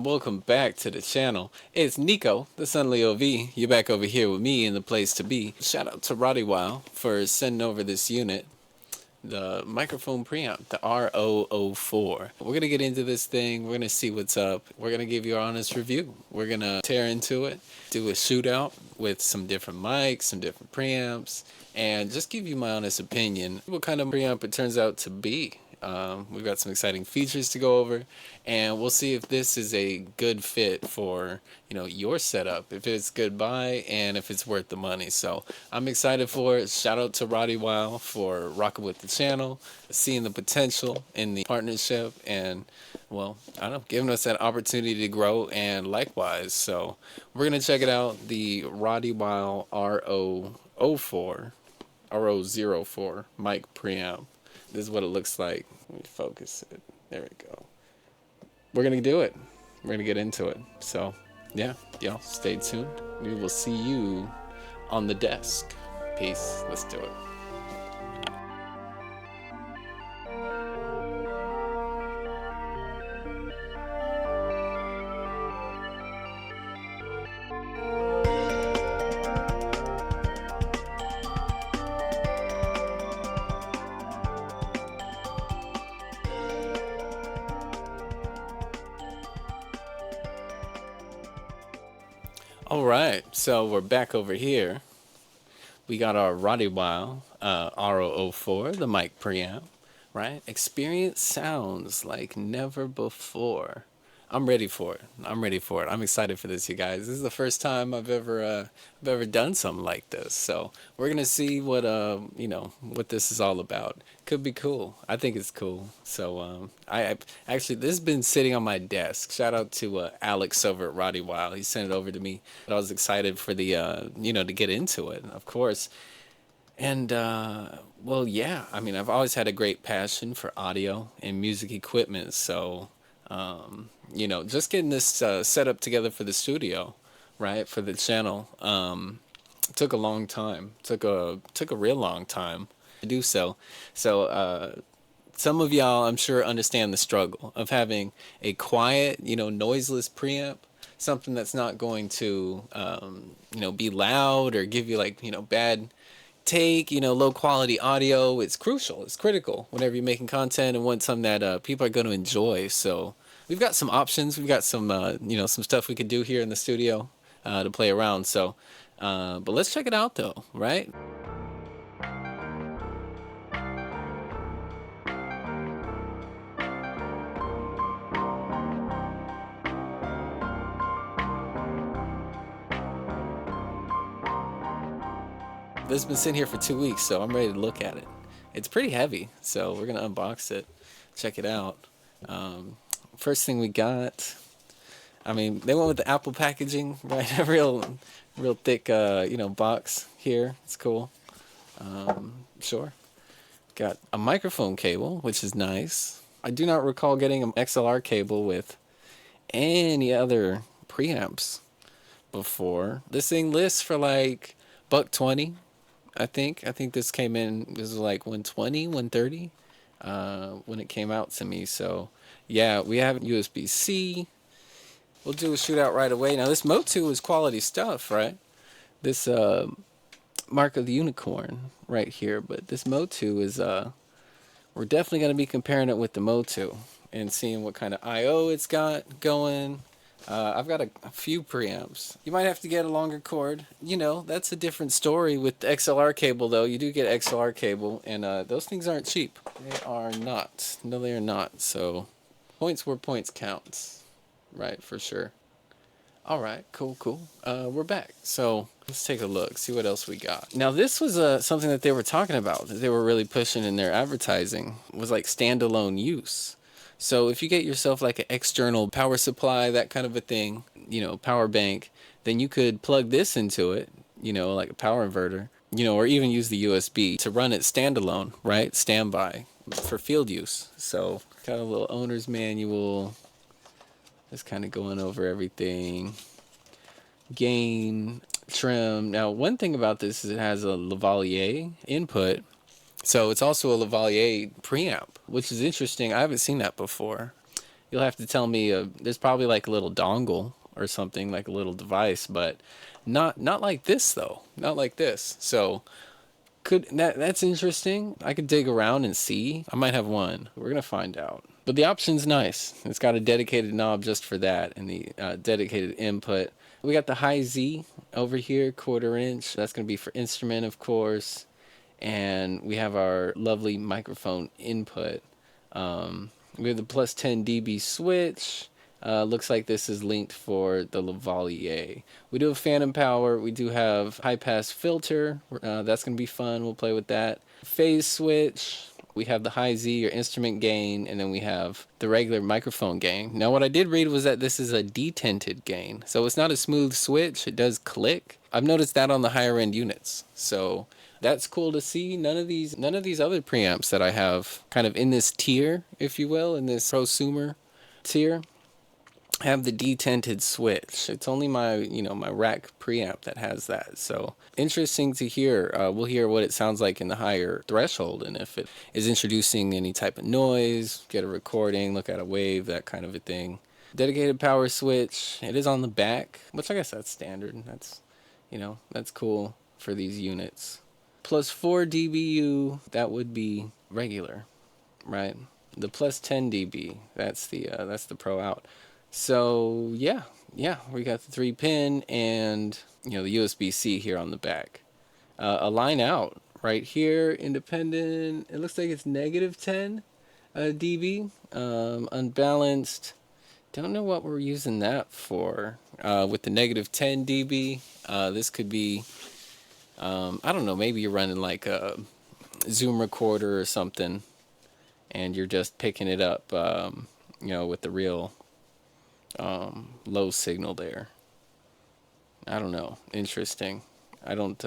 Welcome back to the channel. It's Niko, the son Leo V. You're back over here with me in the place to be. Shout out to Rodyweil for sending over this unit, the microphone preamp, the RO-04. We're going to get into this thing. We're going to see what's up. We're going to give you our honest review. We're going to tear into it, do a shootout with some different mics, some different preamps, and just give you my honest opinion. What kind of preamp it turns out to be. We've got some exciting features to go over, and we'll see if this is a good fit for, your setup, if it's good buy, and if it's worth the money. So I'm excited for it. Shout out to Rodyweil for rocking with the channel, seeing the potential in the partnership, and, well, I don't know, giving us that opportunity to grow, and likewise. So we're going to check it out, the Rodyweil RO-04 mic preamp. This is what it looks like. Let me focus it. There we go. We're going to do it. We're going to get into it. So, yeah, y'all stay tuned. We will see you on the desk. Peace. Let's do it. All right, so we're back over here. We got our Rodyweil RO-04, the mic preamp, right? Experience sounds like never before. I'm ready for it. I'm ready for it. I'm excited for this, you guys. This is the first time I've ever done something like this. So we're gonna see what what this is all about. Could be cool. I think it's cool. So I actually, this has been sitting on my desk. Shout out to Alex over at Rodyweil. He sent it over to me. But I was excited for the to get into it, of course. And well, yeah. I mean, I've always had a great passion for audio and music equipment. So just getting this set up together for the studio, right, for the channel, took a long time. Took a real long time to do so. So some of y'all, I'm sure, understand the struggle of having a quiet, noiseless preamp, something that's not going to, be loud or give you bad take, low quality audio. It's crucial. It's critical whenever you're making content and want something that people are going to enjoy. So we've got some options. We've got some, some stuff we could do here in the studio to play around. So, but let's check it out though, right? This has been sitting here for 2 weeks, so I'm ready to look at it. It's pretty heavy, so we're gonna unbox it, check it out. First thing we got, I mean, they went with the Apple packaging, right? A real thick, box here. It's cool. Sure. Got a microphone cable, which is nice. I do not recall getting an XLR cable with any other preamps before. This thing lists for like $120. I think this came in, this was like 120, 130 when it came out to me. So yeah, we have USB-C. We'll do a shootout right away. Now this Motu is quality stuff, right? This Mark of the Unicorn right here, but this Motu is we're definitely going to be comparing it with the Motu and seeing what kind of I/O it's got going. I've got a few preamps. You might have to get a longer cord. That's a different story with the XLR cable, though. You do get XLR cable, and those things aren't cheap. They are not. No, they are not. So, points where points counts. Right, for sure. All right, cool. We're back. So, let's take a look, see what else we got. Now, this was something that they were talking about, that they were really pushing in their advertising, was like standalone use. So if you get yourself like an external power supply, that kind of a thing, power bank, then you could plug this into it, like a power inverter, or even use the USB to run it standalone, right? Standby for field use. So got a little owner's manual, just kind of going over everything. Gain, trim. Now, one thing about this is it has a lavalier input. So it's also a lavalier preamp, which is interesting. I haven't seen that before. You'll have to tell me. There's probably like a little dongle or something, like a little device, but not like this though. Not like this. So that's interesting. I could dig around and see. I might have one. We're gonna find out. But the option's nice. It's got a dedicated knob just for that, and the dedicated input. We got the high Z over here, 1/4 inch. That's gonna be for instrument, of course. And we have our lovely microphone input. We have the plus 10 dB switch. Looks like this is linked for the lavalier. We do have phantom power. We do have high pass filter. That's going to be fun. We'll play with that. Phase switch. We have the high Z or instrument gain, and then we have the regular microphone gain. Now, what I did read was that this is a detented gain. So it's not a smooth switch. It does click. I've noticed that on the higher end units. So that's cool to see. None of these other preamps that I have kind of in this tier, if you will, in this prosumer tier, have the detented switch. It's only my rack preamp that has that. So interesting to hear. We'll hear what it sounds like in the higher threshold, and if it is introducing any type of noise, get a recording, look at a wave, that kind of a thing. Dedicated power switch. It is on the back, which I guess that's standard. That's cool for these units. Plus 4 dBu, that would be regular, right? The plus 10 dB, that's the pro out. So yeah, we got the 3-pin and the USB-C here on the back. A line out right here, independent. It looks like it's negative 10 dB, unbalanced. Don't know what we're using that for. With the negative 10 dB, this could be, I don't know, maybe you're running like a Zoom recorder or something, and you're just picking it up, with the real low signal there. I don't know. Interesting. I don't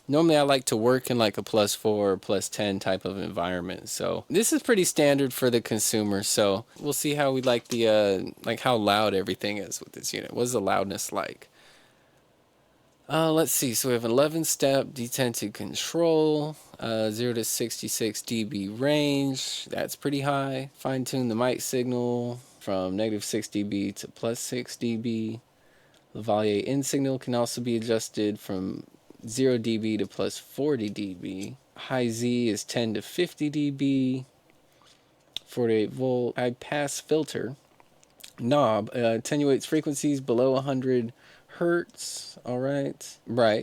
normally I like to work in like a plus 4 or plus 10 type of environment. So this is pretty standard for the consumer. So we'll see how we like the like how loud everything is with this unit. What's the loudness like? Let's see. So we have an 11-step detented control, 0 to 66 dB range. That's pretty high. Fine tune the mic signal from negative 6 dB to plus 6 dB. Lavalier in signal can also be adjusted from 0 dB to plus 40 dB. High Z is 10 to 50 dB. 48 volt. High pass filter knob attenuates frequencies below 100 hertz. All right,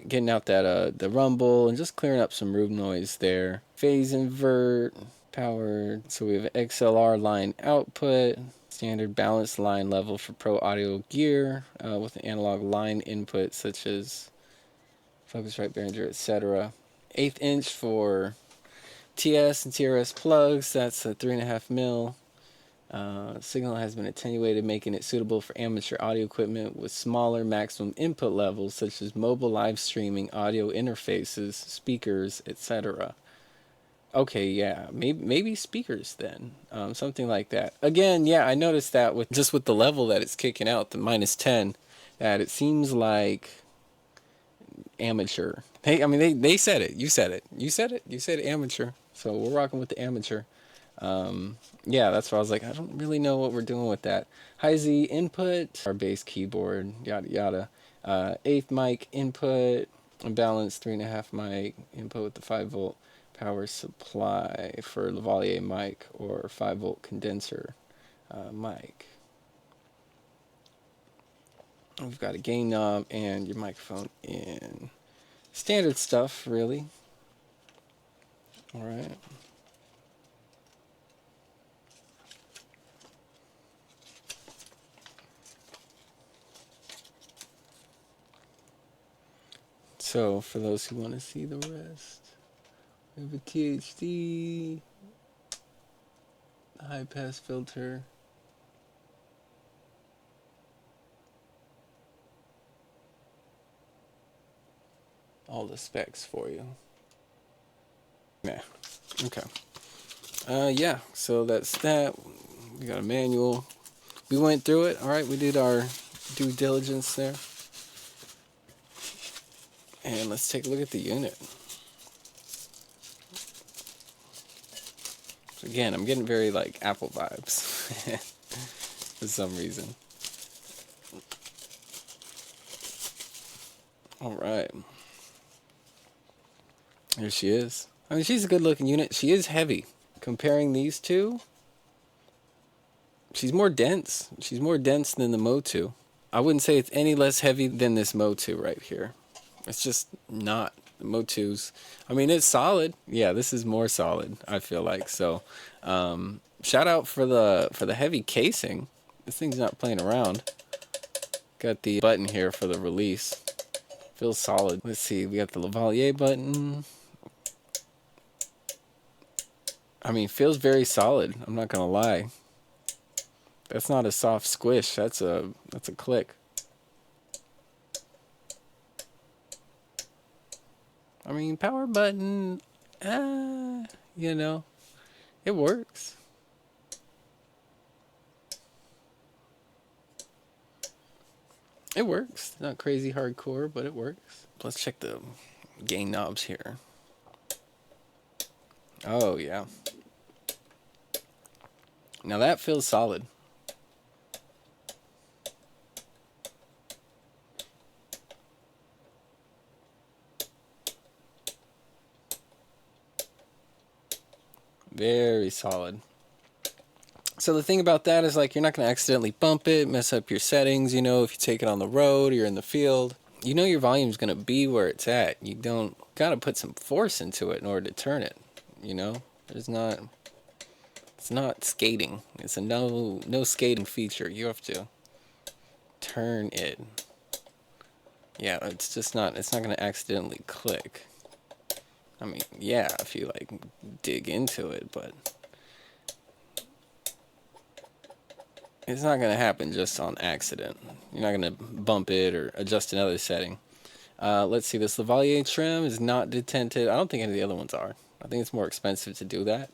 getting out that the rumble and just clearing up some room noise there. Phase invert, power. So we have an XLR line output, standard balanced line level for pro audio gear, with an analog line input such as Focusrite, Behringer, etc. 1/8 inch for TS and TRS plugs. That's a 3.5 mil. Signal has been attenuated, making it suitable for amateur audio equipment with smaller maximum input levels, such as mobile live streaming, audio interfaces, speakers, etc. Okay, yeah, maybe speakers then, something like that. Again, yeah, I noticed that with the level that it's kicking out, the minus 10, that it seems like amateur. Hey, I mean they said it. You said it. You said amateur. So we're rocking with the amateur. Yeah, that's why I was like, I don't really know what we're doing with that. High Z input, our bass keyboard, yada yada. 1/8 mic input, balanced 3.5 mic input with the 5 volt power supply for lavalier mic or 5 volt condenser mic. We've got a gain knob and your microphone in. Standard stuff, really. All right. So, for those who want to see the rest, we have a THD, high pass filter, all the specs for you. Yeah, okay. Yeah, so that's that. We got a manual. We went through it. All right, we did our due diligence there. And let's take a look at the unit. So again, I'm getting very like Apple vibes. for some reason. All right. Here she is. I mean, she's a good looking unit. She is heavy. Comparing these two, she's more dense. She's more dense than the Motu. I wouldn't say it's any less heavy than this Motu right here. It's just not. The Motu's, I mean, it's solid. Yeah, this is more solid, I feel like. So, shout out for the heavy casing. This thing's not playing around. Got the button here for the release. Feels solid. Let's see, we got the Lavalier button. I mean, feels very solid. I'm not gonna lie. That's not a soft squish. That's a click. I mean, power button. You know, it works. It works. Not crazy hardcore, but it works. Let's check the gain knobs here. Oh, yeah. Now that feels solid. Very solid. So the thing about that is, like, you're not going to accidentally bump it, mess up your settings, you know, if you take it on the road or you're in the field. You know your volume's going to be where it's at. You don't got to put some force into it in order to turn it, you know? It's not skating. It's a no skating feature. You have to turn it. Yeah, it's not going to accidentally click. I mean, yeah, if you like dig into it, but it's not going to happen just on accident. You're not going to bump it or adjust another setting. Let's see, this Lavalier trim is not detented. I don't think any of the other ones are. I think it's more expensive to do that.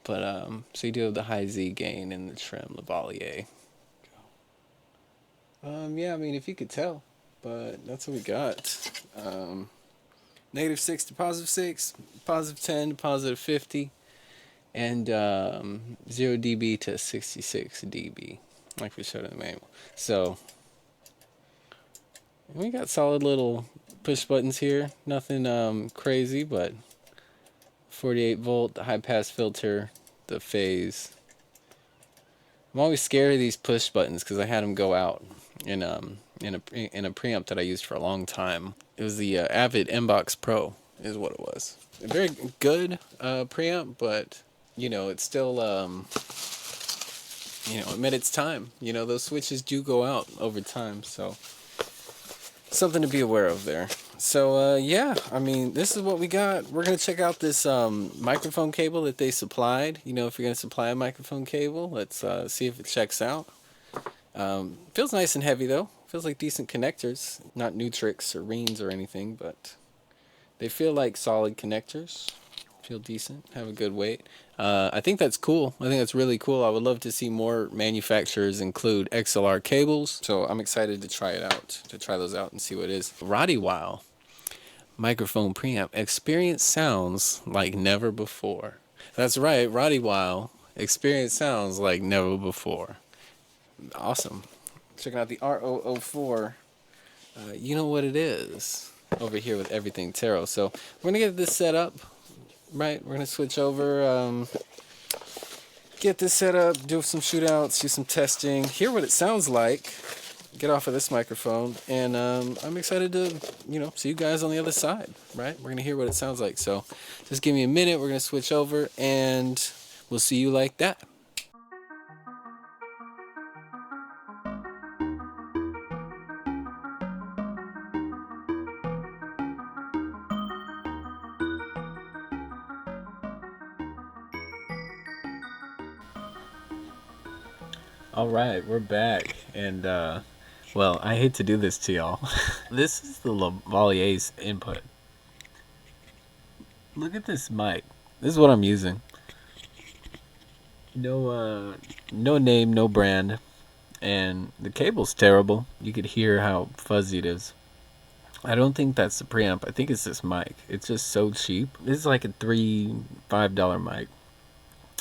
But, so you do have the high Z gain in the trim Lavalier. Yeah, I mean, if you could tell, but that's what we got. -6 to +6, +10 to +50, and 0 dB to 66 dB, like we showed in the manual. So we got solid little push buttons here. Nothing crazy, but 48 volt, the high pass filter, the phase. I'm always scared of these push buttons because I had them go out in a preamp that I used for a long time. It was the Avid Mbox Pro is what it was. A very good preamp, but you know, it's still you know, it met its time. You know, those switches do go out over time, so something to be aware of there. So yeah, I mean, this is what we got. We're gonna check out this microphone cable that they supplied. You know, if you're gonna supply a microphone cable, let's see if it checks out. Feels nice and heavy though. Feels like decent connectors, not Nutrix or Reens or anything, but they feel like solid connectors. Feel decent, have a good weight. I think that's cool. I think that's really cool. I would love to see more manufacturers include XLR cables. So I'm excited to try it out, to try those out and see what it is. Rodyweil Microphone Preamp. Experience sounds like never before. That's right, Rodyweil. Experience sounds like never before. Awesome. Checking out the RO-04. You know what it is over here with Everything Tarot. So we're going to get this set up. Right, we're going to switch over, get this set up, do some shootouts, do some testing, hear what it sounds like, get off of this microphone, and I'm excited to, you know, see you guys on the other side, right? We're going to hear what it sounds like, so just give me a minute, we're going to switch over, and we'll see you like that. All right, we're back, and well, I hate to do this to y'all. This is the Lavalier's input. Look at this mic. This is what I'm using. No name, no brand, and the cable's terrible. You could hear how fuzzy it is. I don't think that's the preamp. I think it's this mic. It's just so cheap. This is like a $5 mic.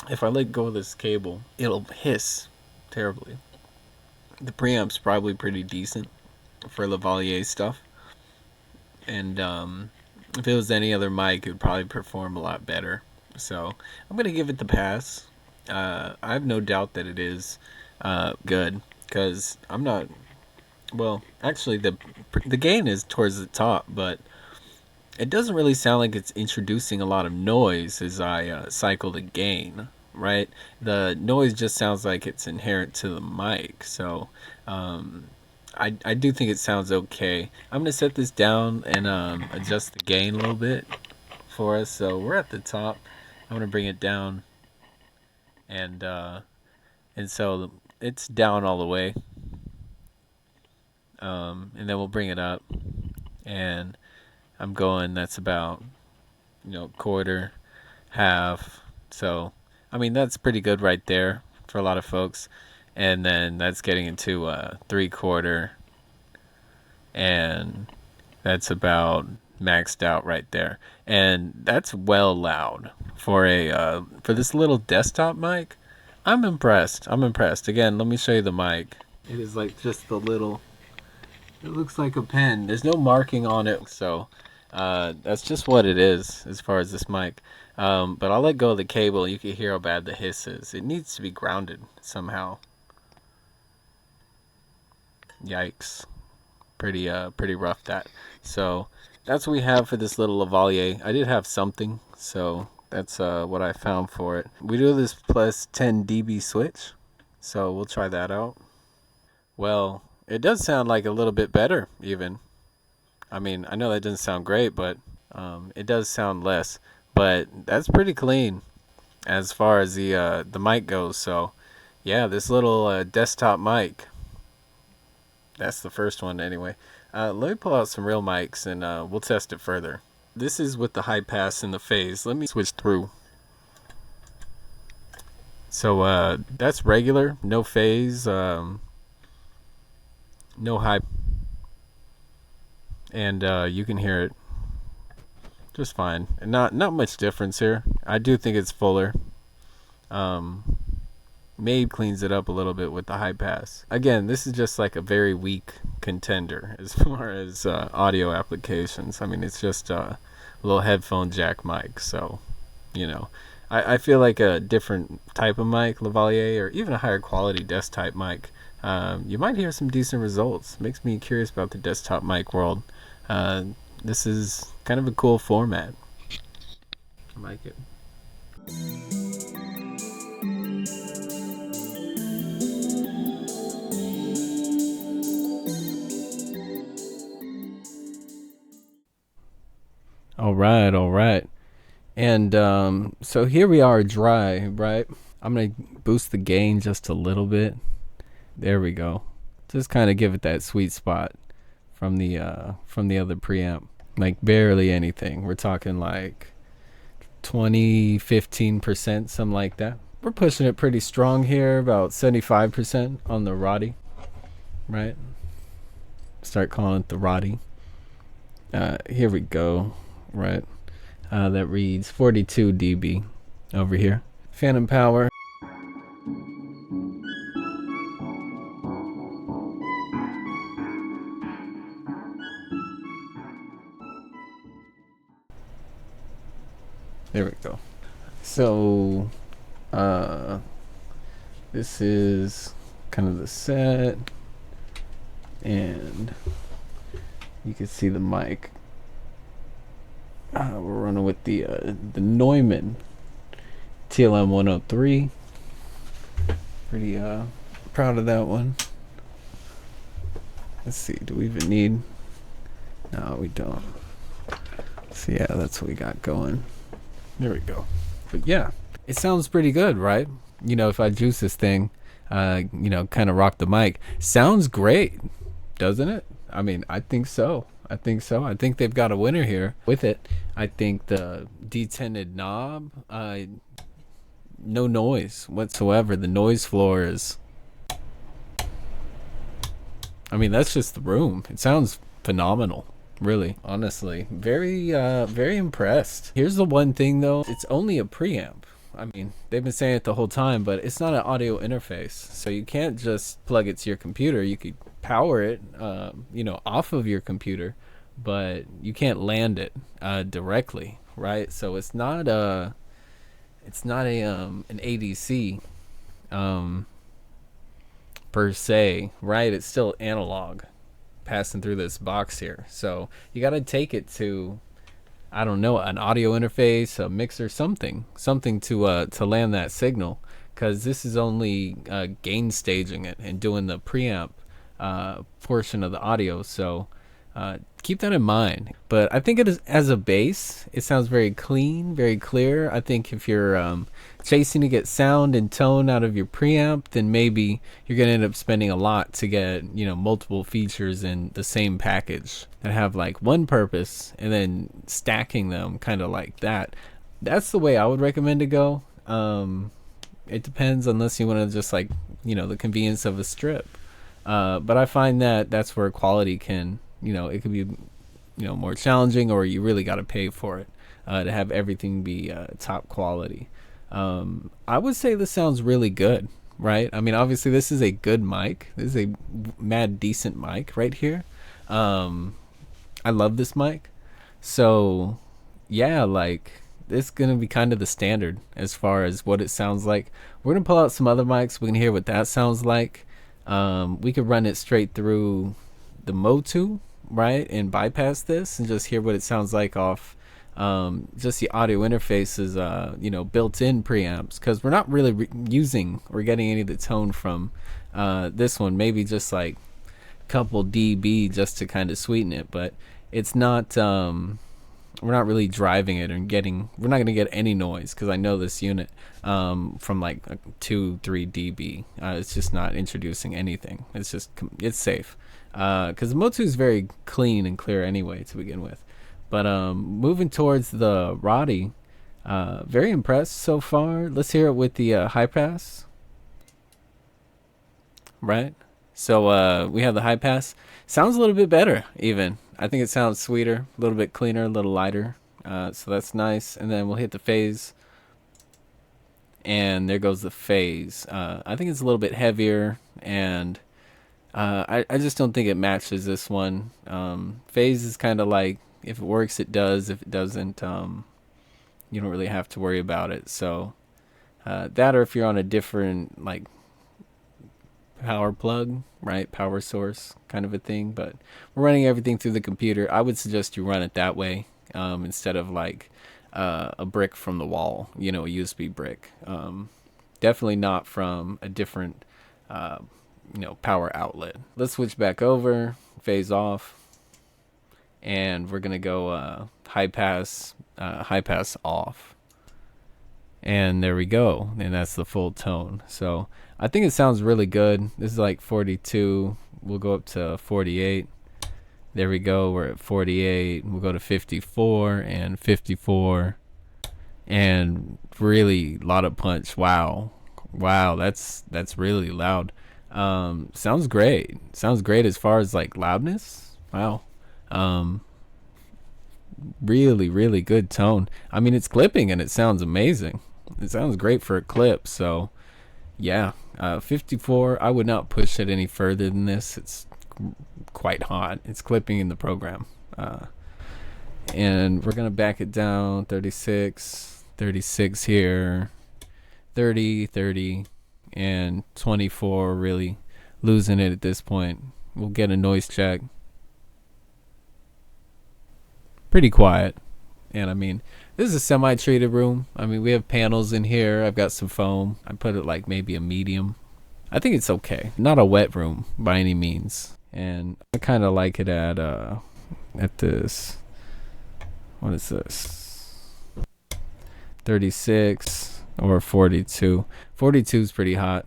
If I let go of this cable, it'll hiss terribly. The preamp's probably pretty decent for Lavalier stuff. And if it was any other mic, it would probably perform a lot better. So I'm going to give it the pass. I have no doubt that it is good, because I'm not. Well, actually, the gain is towards the top, but it doesn't really sound like it's introducing a lot of noise as I cycle the gain, right? The noise just sounds like it's inherent to the mic. So I do think it sounds okay. I'm going to set this down and adjust the gain a little bit for us. So we're at the top. I'm going to bring it down. And so it's down all the way. And then we'll bring it up. And I'm going, that's about, quarter, half. So, I mean, that's pretty good right there for a lot of folks. And then that's getting into 3/4, and that's about maxed out right there. And that's well loud for for this little desktop mic. I'm impressed. Again, let me show you the mic. It is like just the little. It looks like a pen. There's no marking on it, so that's just what it is as far as this mic. But I'll let go of the cable. You can hear how bad the hiss is. It needs to be grounded somehow. Yikes. Pretty rough that. So that's what we have for this little lavalier. I did have something, so that's what I found for it. We do this plus 10 dB switch, so we'll try that out. Well, it does sound like a little bit better, even. I mean, I know that doesn't sound great, but it does sound less. But that's pretty clean as far as the mic goes. So, yeah, this little desktop mic. That's the first one anyway. Let me pull out some real mics and we'll test it further. This is with the high pass and the phase. Let me switch through. So that's regular, no phase, no high, and you can hear it just fine. And not much difference here. I do think it's fuller. Maybe cleans it up a little bit with the high pass. Again, this is just like a very weak contender as far as audio applications. I mean, it's just a little headphone jack mic. So, I feel like a different type of mic, lavalier, or even a higher quality desktop mic, you might hear some decent results. Makes me curious about the desktop mic world. This is kind of a cool format. I like it. All right. And so here we are dry, right? I'm going to boost the gain just a little bit. There we go. Just kind of give it that sweet spot from the other preamp. Like barely anything. We're talking like 20, 15%, something like that. We're pushing it pretty strong here, about 75% on the Rody, right? Start calling it the Rody. Here we go, right? That reads 42 dB over here. Phantom power. There we go. So this is kind of the set, and you can see the mic. We're running with the Neumann TLM 103. Pretty proud of that one. Let's see, do we even need? No, we don't. So yeah, that's what we got going. There we go. But yeah, it sounds pretty good, right? If I juice this thing, kind of rock the mic. Sounds great, doesn't it? I mean, I think so. I think they've got a winner here with it. I think the detinted knob, no noise whatsoever. The noise floor is, I mean, that's just the room. It sounds phenomenal. Really, honestly, very impressed. Here's the one thing though, it's only a preamp. I mean, they've been saying it the whole time, but it's not an audio interface. So you can't just plug it to your computer. You could power it, off of your computer, but you can't land it directly, right? So it's not a an ADC per se, right? It's still analog passing through this box here. So you got to take it to, I don't know, an audio interface, a mixer, something to land that signal, because this is only gain staging it and doing the preamp portion of the audio. So keep that in mind. But I think it is, as a bass, it sounds very clean, very clear. I think if you're chasing to get sound and tone out of your preamp, then maybe you're gonna end up spending a lot to get, multiple features in the same package that have like one purpose, and then stacking them kind of like that. That's the way I would recommend to go. It depends, unless you want to just like, the convenience of a strip. But I find that that's where quality can, it could be, more challenging, or you really got to pay for it to have everything be top quality. I would say this sounds really good, right? I mean, obviously this is a good mic. This is a mad decent mic right here. I love this mic. So yeah, like, it's gonna be kind of the standard as far as what it sounds like. We're gonna pull out some other mics. We can hear what that sounds like. We could run it straight through the Motu, right, and bypass this and just hear what it sounds like off just the audio interfaces, built-in preamps, because we're not really using or getting any of the tone from this one. Maybe just like a couple dB just to kind of sweeten it, but it's not. We're not really driving it and we're not going to get any noise, because I know this unit from like 2-3 dB. It's just not introducing anything. It's safe, because the Motu is very clean and clear anyway to begin with. But moving towards the Rody, very impressed so far. Let's hear it with the high pass. Right? So we have the high pass. Sounds a little bit better even. I think it sounds sweeter, a little bit cleaner, a little lighter. So that's nice. And then we'll hit the phase. And there goes the phase. I think it's a little bit heavier, and I just don't think it matches this one. Phase is kind of like, if it works, it does. If it doesn't, you don't really have to worry about it. So that, or if you're on a different like power plug, right, power source kind of a thing. But we're running everything through the computer. I would suggest you run it that way, instead of like a brick from the wall, a USB brick. Definitely not from a different power outlet. Let's switch back over, phase off, and we're gonna go high pass off. And there we go, and that's the full tone. So I think it sounds really good. This is like 42. We'll go up to 48. There we go, we're at 48. We'll go to 54 and 54, and really a lot of punch. Wow, that's really loud. Sounds great as far as like loudness. Wow. Really good tone. I mean, it's clipping and it sounds amazing. It sounds great for a clip. So yeah, 54. I would not push it any further than this. It's quite hot. It's clipping in the program. And we're gonna back it down. 36 here, 30, and 24. Really losing it at this point. We'll get a noise check. Pretty quiet. And I mean, this is a semi-treated room. I mean, we have panels in here. I've got some foam. I put it like maybe a medium. I think it's okay. Not a wet room by any means. And I kind of like it at this. What is this? 36 or 42. 42 is pretty hot.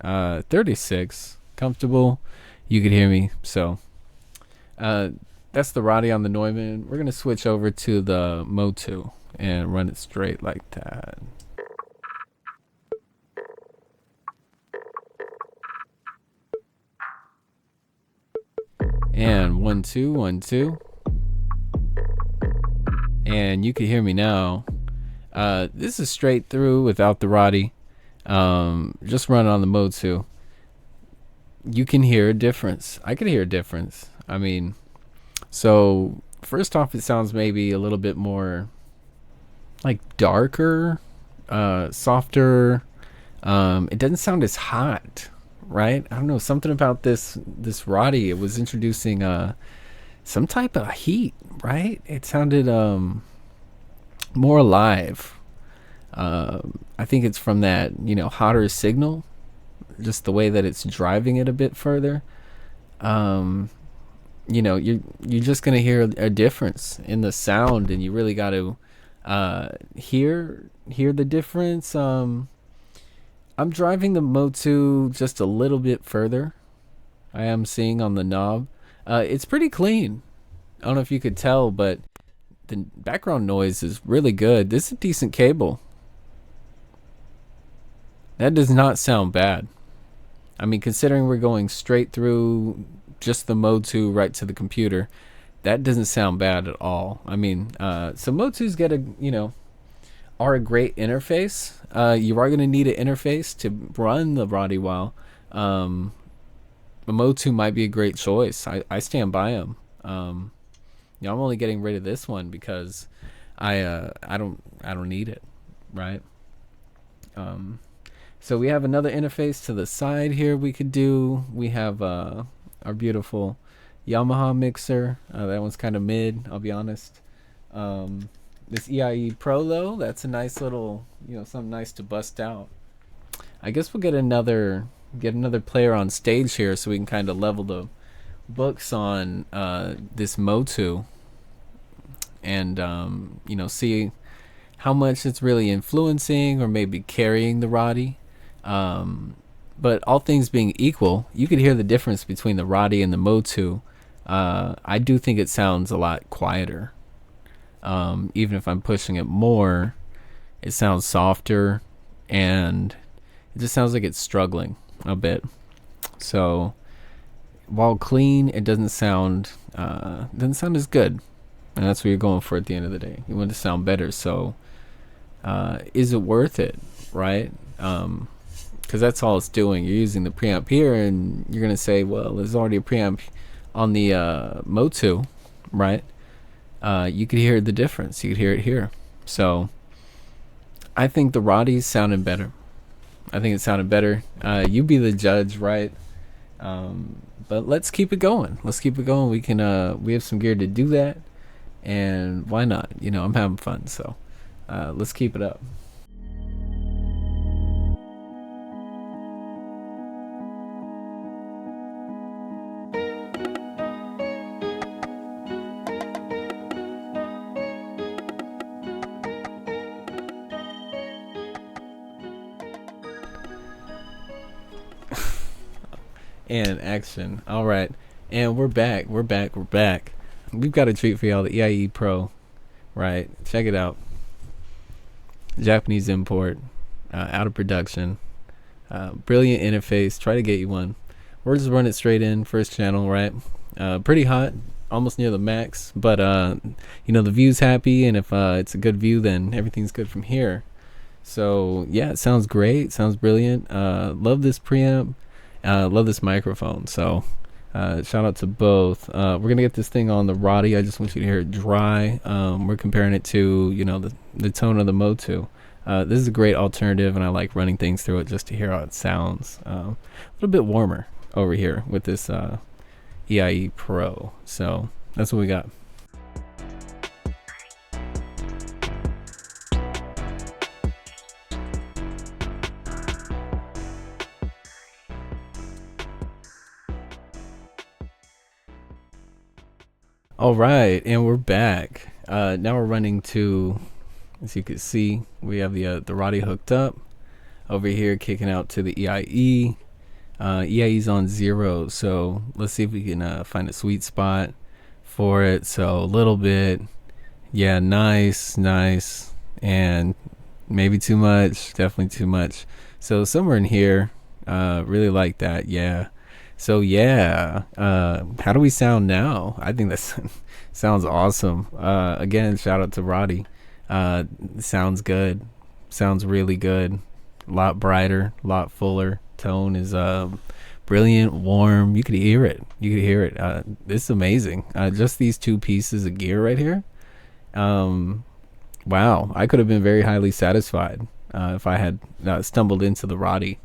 36, comfortable. You could hear me. So that's the Rody on the Neumann. We're going to switch over to the Motu and run it straight like that. And 1 2 1 2. And you can hear me now. This is straight through without the Rody. Just run on the mode 2. You can hear a difference. I can hear a difference. I mean, so first off, it sounds maybe a little bit more like darker, softer. It doesn't sound as hot, right? I don't know, something about this Rody. It was introducing some type of heat, right? It sounded more alive. I think it's from that, hotter signal, just the way that it's driving it a bit further. You're just gonna hear a difference in the sound, and you really got to hear the difference. I'm driving the Motu just a little bit further. I am seeing on the knob. It's pretty clean. I don't know if you could tell, but the background noise is really good. This is a decent cable. That does not sound bad. I mean, considering we're going straight through just the Motu right to the computer, that doesn't sound bad at all. I mean, so Motus are a great interface. You are going to need an interface to run the Rodyweil. A Motu might be a great choice. I stand by them. I'm only getting rid of this one because I don't need it, right? So we have another interface to the side here we could do. We have our beautiful Yamaha mixer. That one's kind of mid, I'll be honest. This EIE Pro though, that's a nice little, something nice to bust out. I guess we'll get another player on stage here so we can kind of level the books on this Motu and see how much it's really influencing or maybe carrying the Rody. But all things being equal, you could hear the difference between the Rody and the Motu. I do think it sounds a lot quieter. Even if I'm pushing it more, it sounds softer and it just sounds like it's struggling a bit. So while clean, it doesn't sound as good, and that's what you're going for at the end of the day. You want it to sound better. So is it worth it, right? Because that's all it's doing. You're using the preamp here, and you're gonna say, well, there's already a preamp on the Motu, right? You could hear the difference. You could hear it here. So I think the Rody's sounding better. I think it sounded better. You be the judge, right? But let's keep it going. We can we have some gear to do that, and why not? I'm having fun, so let's keep it up. And action. All right, and we're back. We've got a treat for y'all. The EIE Pro, right? Check it out. Japanese import, out of production. Brilliant interface. Try to get you one. We're just running it straight in, first channel, right? Pretty hot, almost near the max, but the view's happy, and if it's a good view, then everything's good from here. So yeah, it sounds great. Sounds brilliant. Love this preamp. Love this microphone. So shout out to both. We're gonna get this thing on the Rody. I just want you to hear it dry. We're comparing it to the tone of the Motu. This is a great alternative, and I like running things through it just to hear how it sounds. A little bit warmer over here with this EIE Pro. So that's what we got. All right, and we're back. Now we're running to, as you can see, we have the Rody hooked up over here, kicking out to the EIE. EIE's on 0, so let's see if we can find a sweet spot for it. So a little bit, yeah, nice, and maybe too much, definitely too much. So somewhere in here, really like that, yeah. So yeah, how do we sound now? I think that sounds awesome. Again, shout out to Rody. Sounds good. Sounds really good. A lot brighter, a lot fuller. Tone is brilliant, warm. You could hear it. You could hear it. It's amazing. Just these two pieces of gear right here. Wow, I could have been very highly satisfied if I had stumbled into the Rody.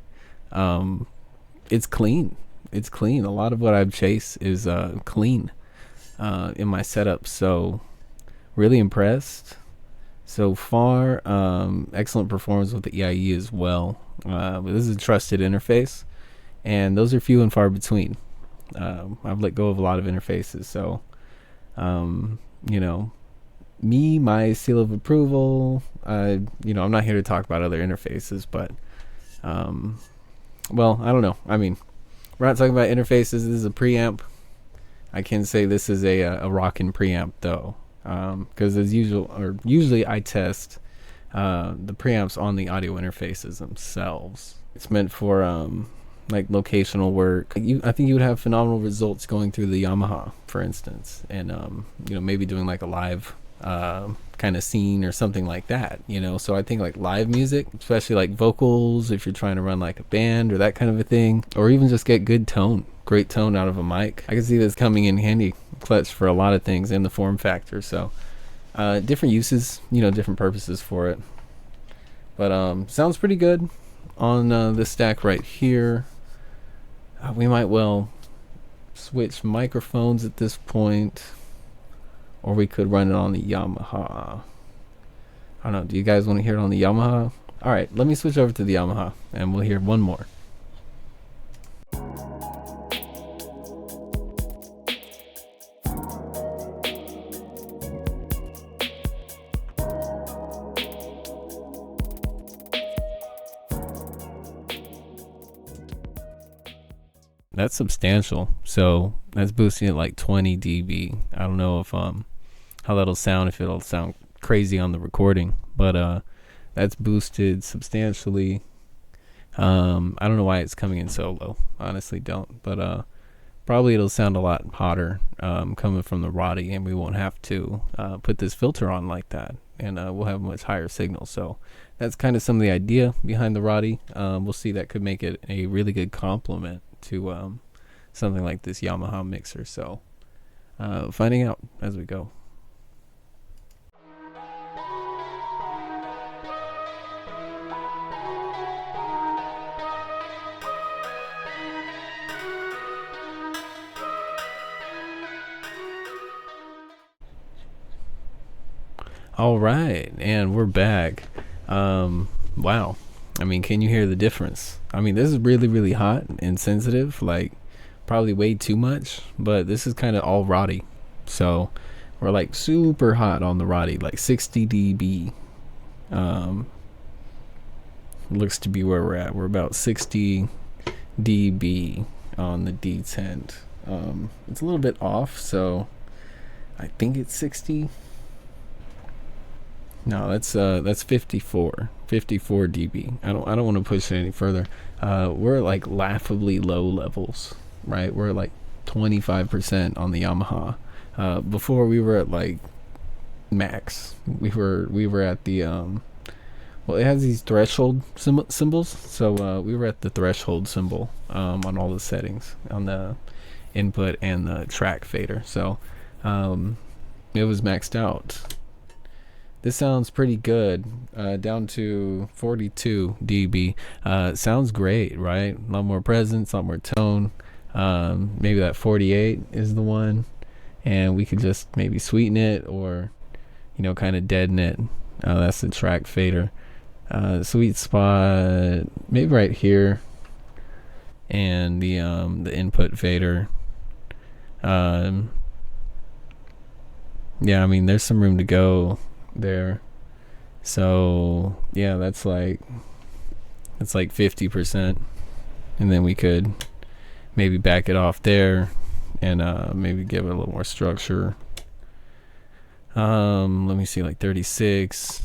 It's clean. It's clean. A lot of what I've chased is clean in my setup. So really impressed so far. Excellent performance with the EIE as well. But this is a trusted interface, and those are few and far between. I've let go of a lot of interfaces, so you know, my seal of approval. I'm not here to talk about other interfaces, but well, I don't know. I mean, we're not talking about interfaces. This is a preamp. I can say this is a rockin' preamp though, because as usual, or usually I test the preamps on the audio interfaces themselves. It's meant for like locational work. I think you would have phenomenal results going through the Yamaha, for instance, and maybe doing like a live kind of scene or something like that. So I think like live music, especially like vocals, if you're trying to run like a band or that kind of a thing, or even just get great tone out of a mic. I can see this coming in handy clutch for a lot of things in the form factor. So different uses, different purposes for it, but sounds pretty good on this stack right here. We might well switch microphones at this point, or we could run it on the Yamaha. I don't know. Do you guys want to hear it on the Yamaha? All right, let me switch over to the Yamaha and we'll hear one more. That's substantial. So that's boosting it like 20 dB. I don't know if how that'll sound, if it'll sound crazy on the recording, but that's boosted substantially. I don't know why it's coming in so low. Honestly don't, but probably it'll sound a lot hotter coming from the Rody, and we won't have to put this filter on like that, and we'll have a much higher signal. So that's kind of some of the idea behind the Rody. We'll see, that could make it a really good complement to something like this Yamaha mixer. So finding out as we go. All right, and we're back. Wow. I mean, can you hear the difference? I mean, this is really, really hot and sensitive, like probably way too much, but this is kind of all Rody. So we're like super hot on the Rody, like 60 dB. Looks to be where we're at. We're about 60 dB on the D10. It's a little bit off, so I think it's 60. No, that's 54 dB. I don't want to push it any further. We're at like laughably low levels, right? We're at like 25% on the Yamaha. Before we were at like max. We were at the well, it has these threshold symbols, so we were at the threshold symbol on all the settings on the input and the track fader. So it was maxed out. This sounds pretty good, down to 42 dB. Sounds great, right? A lot more presence, a lot more tone. Maybe that 48 is the one, and we could just maybe sweeten it, or kind of deaden it. That's the track fader. Sweet spot maybe right here, and the input fader. Yeah, I mean, there's some room to go there. So yeah, that's like 50%, and then we could maybe back it off there and maybe give it a little more structure. Let me see, like 36,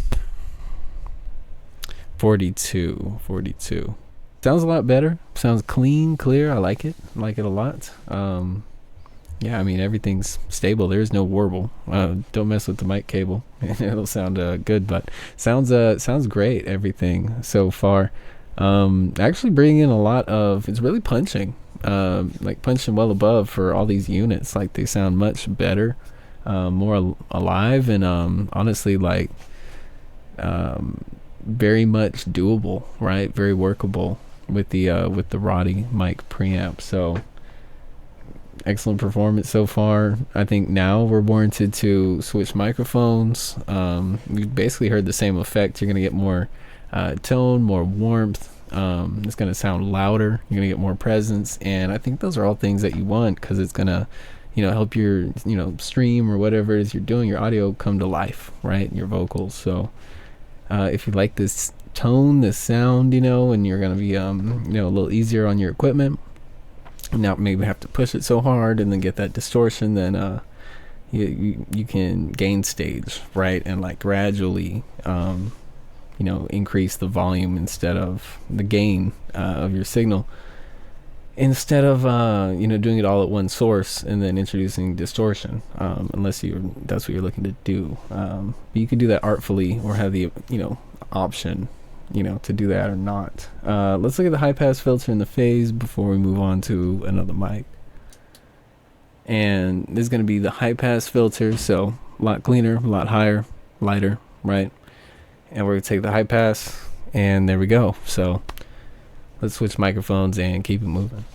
42. Sounds a lot better. Sounds clean, clear. I like it a lot. Yeah, I mean, everything's stable. There's no warble. Don't mess with the mic cable. It'll sound good, but sounds great, everything so far. Actually bringing in a lot of, it's really punching. Like punching well above for all these units. Like they sound much better, more alive, and honestly, like very much doable, right? Very workable with the Rody mic preamp. So excellent performance so far. I think now we're warranted to switch microphones. We basically heard the same effect. You're gonna get more tone, more warmth. It's gonna sound louder. You're gonna get more presence, and I think those are all things that you want, because it's gonna, help your, stream or whatever it is you're doing, your audio come to life, right? Your vocals. So if you like this tone, this sound, and you're gonna be a little easier on your equipment, not maybe have to push it so hard and then get that distortion, then you can gain stage, right? And like gradually increase the volume instead of the gain of your signal, instead of doing it all at one source and then introducing distortion, unless that's what you're looking to do. But you can do that artfully, or have the option to do that or not. Let's look at the high pass filter in the phase before we move on to another mic. And this is going to be the high pass filter, so a lot cleaner, a lot higher, lighter, right? And we're going to take the high pass, and there we go. So let's switch microphones and keep it moving.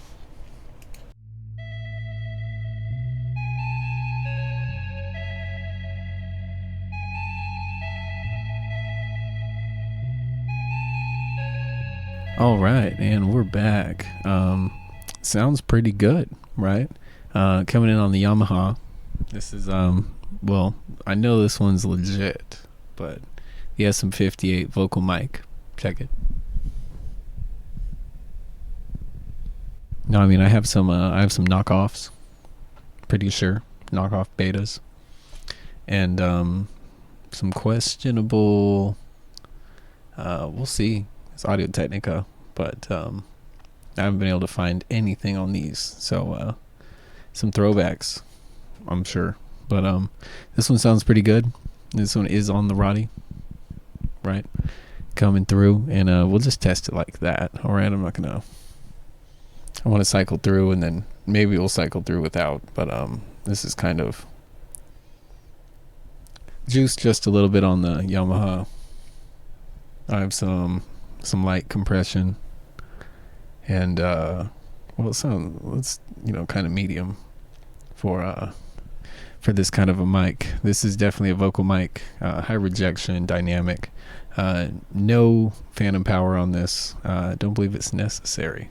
All right, and we're back. Sounds pretty good, right? Coming in on the Yamaha. This is well, I know this one's legit, but the SM58 vocal mic. Check it. No, I mean, I have some knockoffs. Pretty sure knockoff betas, and some questionable. We'll see. It's Audio Technica, but I haven't been able to find anything on these. So some throwbacks, I'm sure. But this one sounds pretty good. This one is on the Rody, right? Coming through, and we'll just test it like that. All right, I'm not gonna. I want to cycle through, and then maybe we'll cycle through without. But this is kind of juiced just a little bit on the Yamaha. I have some light compression, and it's kind of medium for this kind of a mic. This is definitely a vocal mic, high rejection, dynamic. No phantom power on this. Don't believe it's necessary.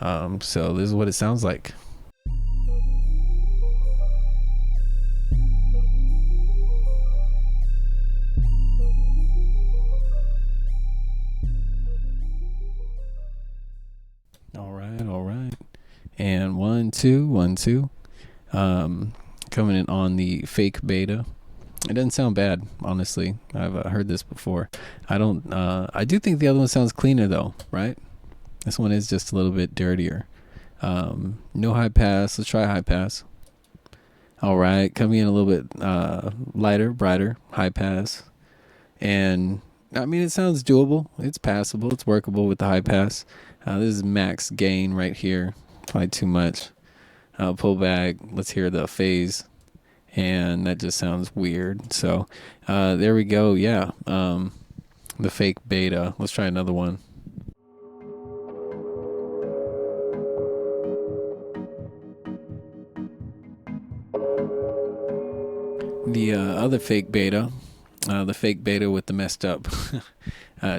So this is what it sounds like. All right. And 1 2 1 2. Coming in on the fake beta. It doesn't sound bad, honestly. I've heard this before. I do think the other one sounds cleaner though, right? This one is just a little bit dirtier. No high pass. Let's try high pass. All right, coming in a little bit lighter, brighter, high pass. And I mean, it sounds doable. It's passable. It's workable with the high pass. This is max gain right here. Probably too much. Pull back. Let's hear the phase. And that just sounds weird. So there we go. Yeah. The fake beta. Let's try another one. The other fake beta. The fake beta with the messed up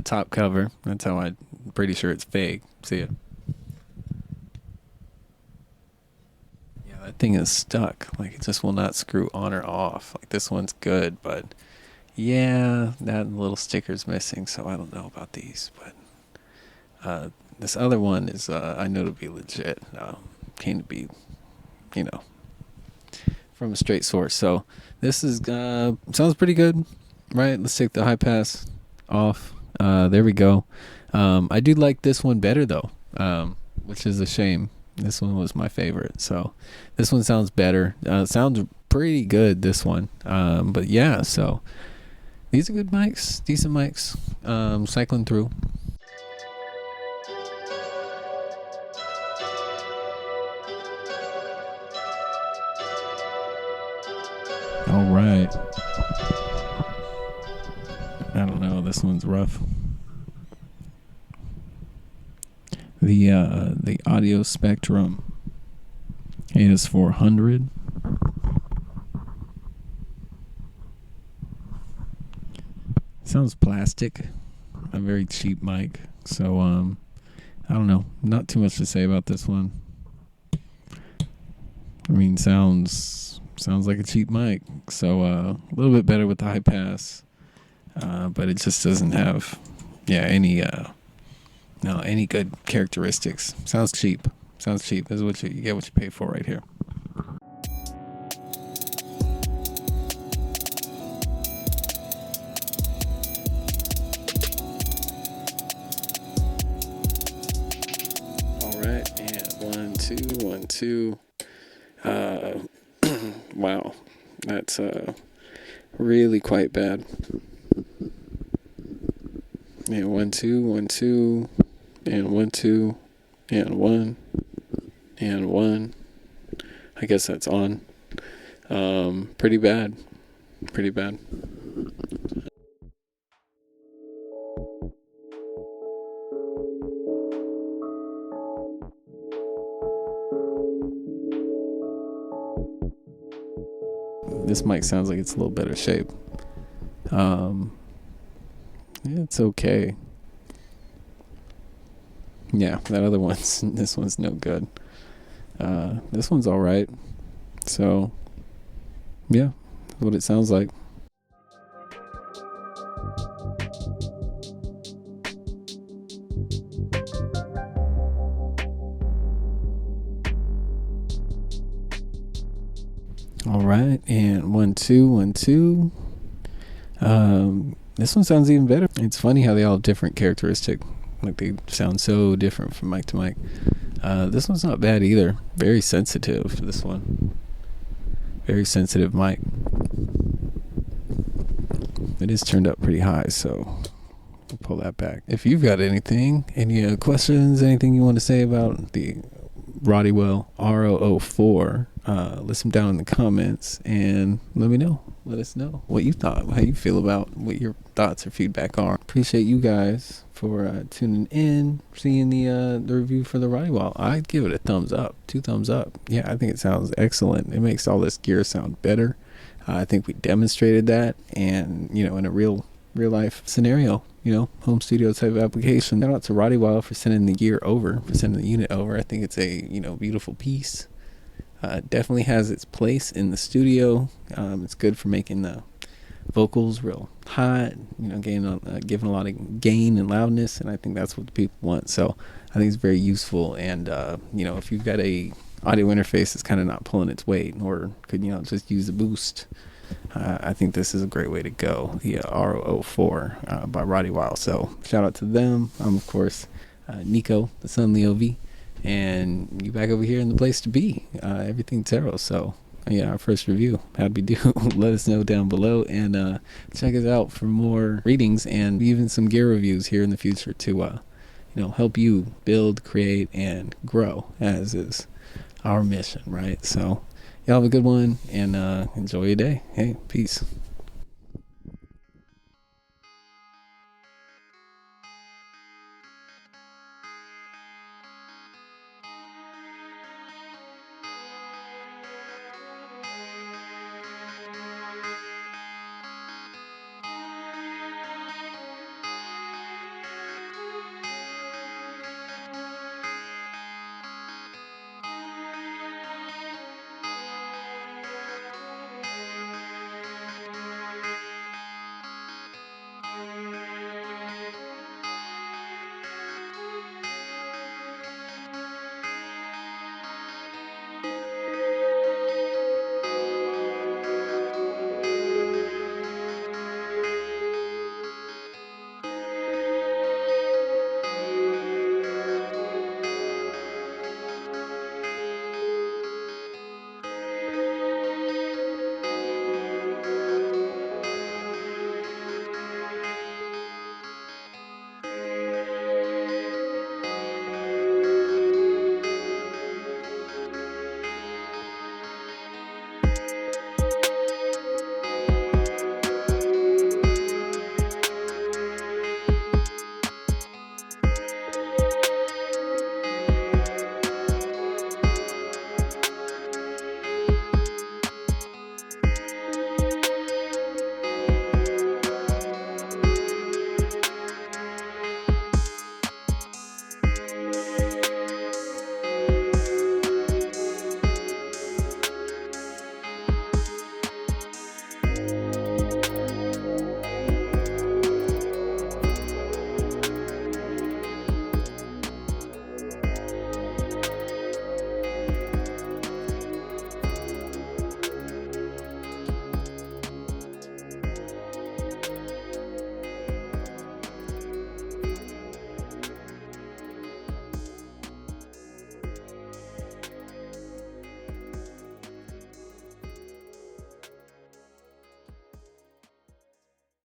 top cover. That's how I'm pretty sure it's fake. See it? Yeah, that thing is stuck. Like, it just will not screw on or off. Like, this one's good, but yeah, that little sticker's missing, so I don't know about these. But this other one is, I know to be legit. Came to be, from a straight source. So this is sounds pretty good, right? Let's take the high pass off. There we go. I do like this one better though, which is a shame. This one was my favorite. So this one sounds better. Sounds pretty good, this one. But yeah, so these are good mics, decent mics. Cycling through. All right. I don't know. This one's rough. The audio spectrum is 400. Sounds plastic. A very cheap mic. So I don't know. Not too much to say about this one. I mean, sounds like a cheap mic. So a little bit better with the high pass, but it just doesn't have any good characteristics. Sounds cheap. This is what you get what you pay for right here. All right, and 1 2 1 2. Wow, that's really quite bad. And 1 2 1 2, and 1 2, and 1, and 1. I guess that's on. Pretty bad. This mic sounds like it's a little better shape. It's okay. Yeah, this one's no good. This one's all right. So, yeah, that's what it sounds like. All right, and 1 2 1 2. This one sounds even better. It's funny how they all have different characteristics. Like they sound so different from mic to mic. This one's not bad either. Very sensitive, this one. Very sensitive mic. It is turned up pretty high, so we'll pull that back. If you've got any questions, anything you want to say about the Rodyweil RO-04, list them down in the comments and let us know what you thought, how you feel about what your thoughts or feedback are. Appreciate you guys for tuning in, seeing the review for the Rodyweil. I'd give it a thumbs up, 2 thumbs up. Yeah, I think it sounds excellent. It makes all this gear sound better. I think we demonstrated that, and in a real life scenario, home studio type of application. Shout out to Rodyweil for sending the unit over. I think it's a beautiful piece. Definitely has its place in the studio. It's good for making the vocals real hot, giving a lot of gain and loudness, and I think that's what the people want. So I think it's very useful. And if you've got a audio interface that's kind of not pulling its weight, or could just use a boost, I think this is a great way to go. The RO-04 by Rodyweil. So shout out to them. I'm of course Niko, the son Leo V, and you back over here in the place to be, EverythingTarot. So yeah, our first review. How'd we do? Let us know down below, and check us out for more readings and even some gear reviews here in the future to help you build, create, and grow, as is our mission, right? So y'all have a good one, and enjoy your day. Hey, peace.